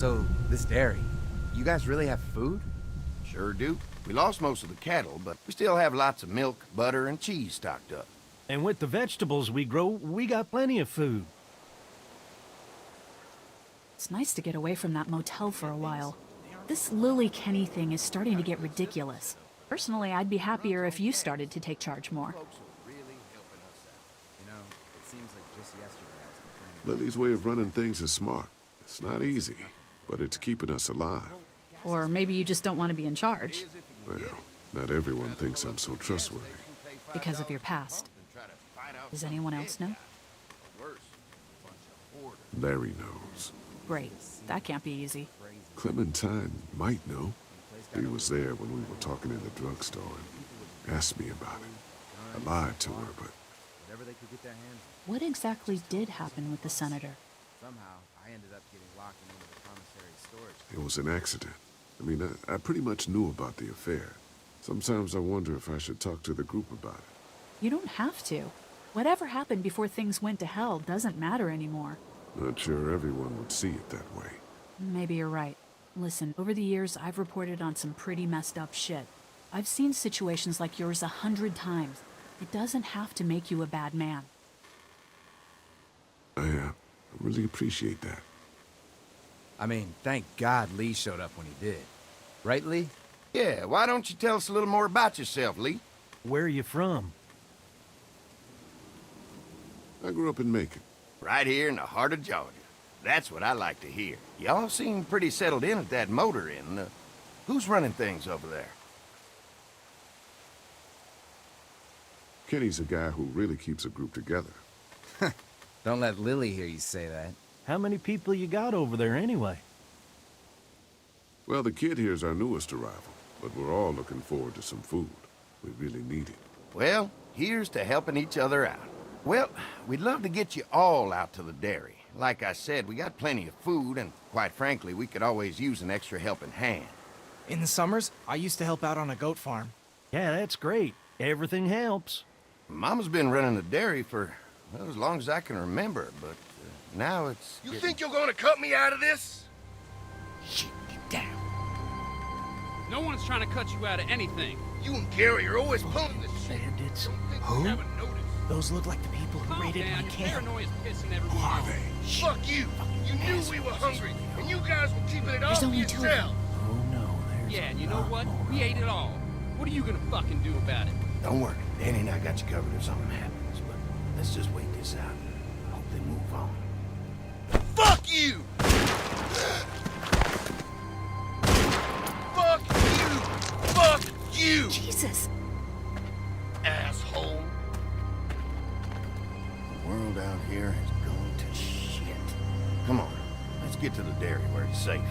So, this dairy, you guys really have food? Sure do. We lost most of the cattle, but we still have lots of milk, butter, and cheese stocked up. And with the vegetables we grow, we got plenty of food. It's nice to get away from that motel for a while. This Lily Kenny thing is starting to get ridiculous. Personally, I'd be happier if you started to take charge more. Lily's way of running things is smart. It's not easy, but it's keeping us alive. Or maybe you just don't want to be in charge. Well, not everyone thinks I'm so trustworthy. Because of your past. Does anyone else know? Larry knows. Great. That can't be easy. Clementine might know. He was there when we were talking in the drugstore and asked me about it. I lied to her, but What exactly did happen with the senator? Somehow, I ended up getting locked into the commissary storage. it was an accident. I mean, I pretty much knew about the affair. Sometimes I wonder if I should talk to the group about it. You don't have to. Whatever happened before things went to hell doesn't matter anymore. Not sure everyone would see it that way. Maybe you're right. Listen, over the years, I've reported on some pretty messed up shit. I've seen situations like yours 100 times. It doesn't have to make you a bad man. I really appreciate that. I mean, thank God Lee showed up when he did. Right, Lee? Yeah, why don't you tell us a little more about yourself, Lee? Where are you from? I grew up in Macon. Right here in the heart of Georgia. That's what I like to hear. Y'all seem pretty settled in at that motor inn. Who's running things over there? Kenny's a guy who really keeps a group together. Don't let Lily hear you say that. How many people you got over there anyway? Well, the kid here's our newest arrival, but we're all looking forward to some food. We really need it. Well, here's to helping each other out. Well, we'd love to get you all out to the dairy. Like I said, we got plenty of food, and quite frankly, we could always use an extra helping hand. In the summers, I used to help out on a goat farm. Yeah, that's great. Everything helps. Mama's been running the dairy for, well, as long as I can remember, but now it's... You think you're gonna cut me out of this? Shit, get down. No one's trying to cut you out of anything. You and Gary are always pulling this shit. Bandits. Don't think Who? we haven't noticed. Those look like the people who Calm raided down, my your camp. paranoia's pissing everyone Are off. they? Fuck you! You knew we were hungry, and you guys were keeping it all There's to only two of yourself. Oh no, there's Yeah, and a you know lot what? more We of ate it all. What are you gonna fucking do about it? Don't worry, Danny and I got you covered if something happens, but let's just wait this out. Hope they move on. Fuck you! Fuck you! Fuck you! Jesus! Asshole! The world out here has gone to shit. Come on, let's get to the dairy where it's safe.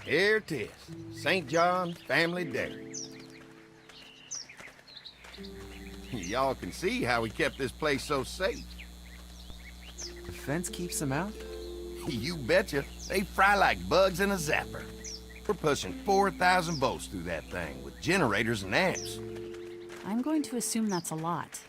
Here it is, St. John Family Dairy. Y'all can see how we kept this place so safe. The fence keeps them out? You betcha. They fry like bugs in a zapper. We're pushing 4,000 volts through that thing with generators and amps. I'm going to assume that's a lot.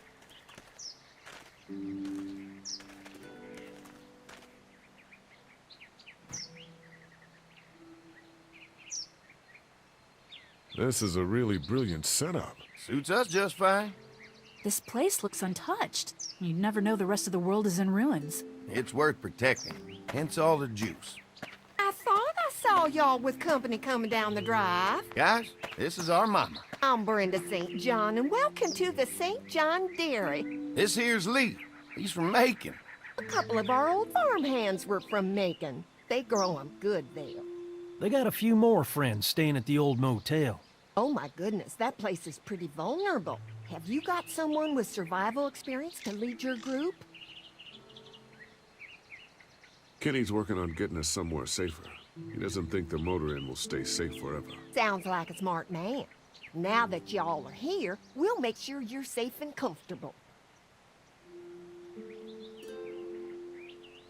This is a really brilliant setup. Suits us just fine. This place looks untouched. You'd never know the rest of the world is in ruins. It's worth protecting, hence all the juice. I thought I saw y'all with company coming down the drive. Guys, this is our mama. I'm Brenda St. John, and welcome to the St. John Dairy. This here's Lee. He's from Macon. A couple of our old farm hands were from Macon. They grow 'em good there. They got a few more friends staying at the old motel. Oh my goodness, that place is pretty vulnerable. Have you got someone with survival experience to lead your group? Kenny's working on getting us somewhere safer. He doesn't think the motor inn will stay safe forever. Sounds like a smart man. Now that y'all are here, we'll make sure you're safe and comfortable.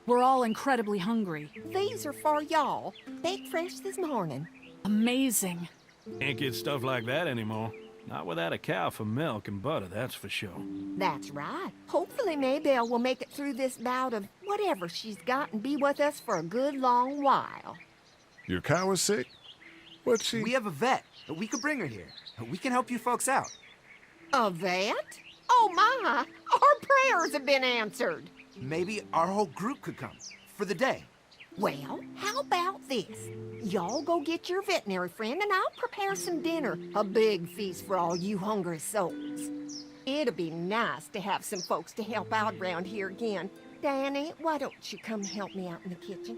We're all incredibly hungry. These are for y'all, baked fresh this morning. Amazing. Can't get stuff like that anymore. Not without a cow for milk and butter, that's for sure. That's right. Hopefully Maybelle will make it through this bout of whatever she's got and be with us for a good long while. Your cow is sick? What's she... We have a vet. We could bring her here. We can help you folks out. A vet? Oh my! Our prayers have been answered. Maybe our whole group could come. For the day. Well, how about this? Y'all go get your veterinary friend and I'll prepare some dinner. A big feast for all you hungry souls. It'll be nice to have some folks to help out around here again. Danny, why don't you come help me out in the kitchen?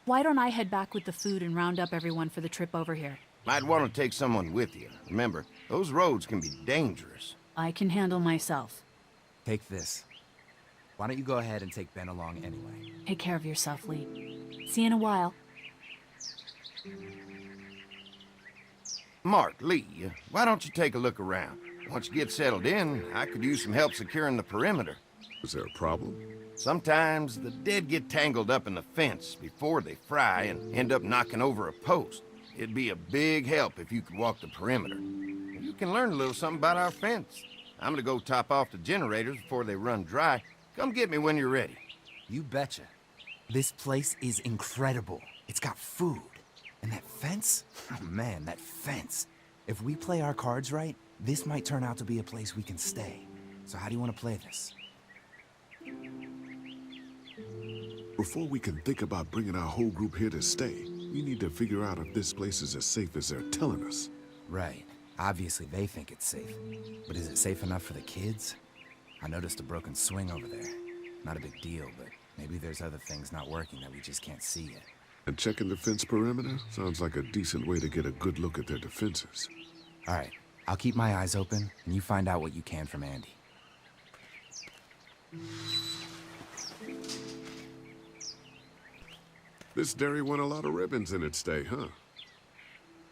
Why don't I head back with the food and round up everyone for the trip over here? Might want to take someone with you. Remember, those roads can be dangerous. I can handle myself. Take this. Why don't you go ahead and take Ben along anyway? Take care of yourself, Lee. See you in a while. Mark, Lee, why don't you take a look around? Once you get settled in, I could use some help securing the perimeter. Is there a problem? Sometimes the dead get tangled up in the fence before they fry and end up knocking over a post. It'd be a big help if you could walk the perimeter. You can learn a little something about our fence. I'm gonna go top off the generators before they run dry. Come get me when you're ready. You betcha. This place is incredible. It's got food. And that fence? Oh man, that fence. If we play our cards right, this might turn out to be a place we can stay. So how do you want to play this? Before we can think about bringing our whole group here to stay, we need to figure out if this place is as safe as they're telling us. Right. Obviously they think it's safe. But is it safe enough for the kids? I noticed a broken swing over there. Not a big deal, but maybe there's other things not working that we just can't see yet. And checking the fence perimeter sounds like a decent way to get a good look at their defenses. All right. I'll keep my eyes open, and you find out what you can from Andy. This dairy won a lot of ribbons in its day, huh?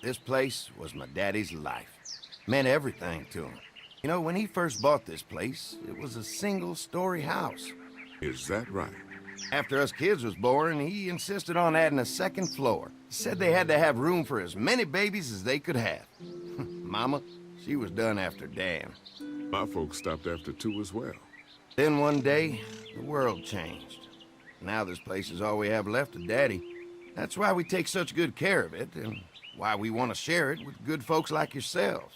This place was my daddy's life. Meant everything to him. You know, when he first bought this place, it was a single-story house. Is that right? After us kids was born, he insisted on adding a second floor. Said they had to have room for as many babies as they could have. Mama, she was done after Dan. My folks stopped after 2 as well. Then one day, the world changed. Now this place is all we have left of Daddy. That's why we take such good care of it, and why we want to share it with good folks like yourselves.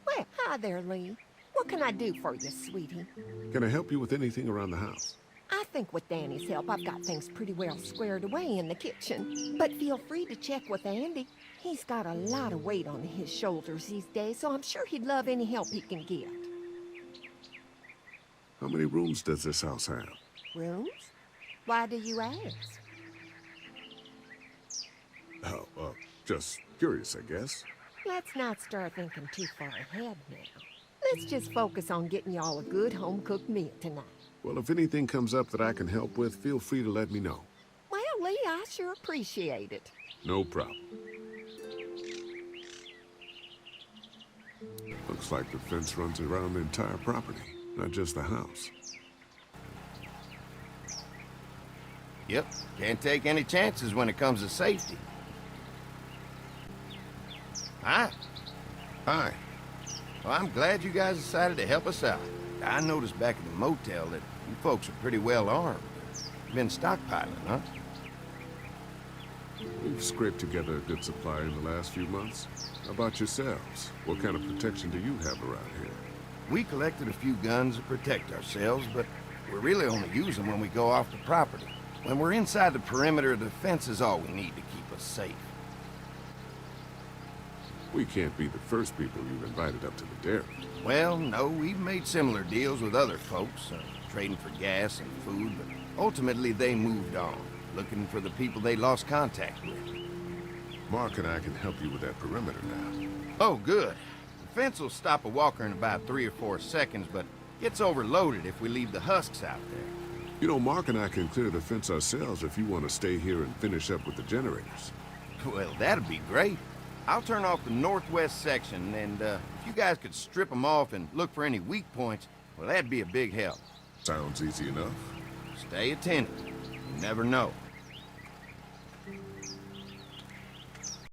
Well, hi there, Lee. What can I do for you, sweetie? Can I help you with anything around the house? I think with Danny's help, I've got things pretty well squared away in the kitchen. But feel free to check with Andy. He's got a lot of weight on his shoulders these days, so I'm sure he'd love any help he can get. How many rooms does this house have? Rooms? Why do you ask? Oh, just curious, I guess. Let's not start thinking too far ahead now. Let's just focus on getting y'all a good home-cooked meal tonight. Well, if anything comes up that I can help with, feel free to let me know. Well, Lee, I sure appreciate it. No problem. Looks like the fence runs around the entire property, not just the house. Yep, can't take any chances when it comes to safety. Hi. Hi. Well, I'm glad you guys decided to help us out. I noticed back at the motel that you folks are pretty well armed. Been stockpiling, huh? We've scraped together a good supply in the last few months. How about yourselves? What kind of protection do you have around here? We collected a few guns to protect ourselves, but we really only use them when we go off the property. When we're inside the perimeter, the fence is all we need to keep us safe. We can't be the first people you've invited up to the dairy. Well, no, we've made similar deals with other folks, trading for gas and food, but ultimately they moved on, looking for the people they lost contact with. Mark and I can help you with that perimeter now. Oh, good. The fence will stop a walker in about 3 or 4 seconds, but gets overloaded if we leave the husks out there. You know, Mark and I can clear the fence ourselves if you want to stay here and finish up with the generators. Well, that'd be great. I'll turn off the northwest section, and if you guys could strip them off and look for any weak points, well, that'd be a big help. Sounds easy enough. Stay attentive. You never know.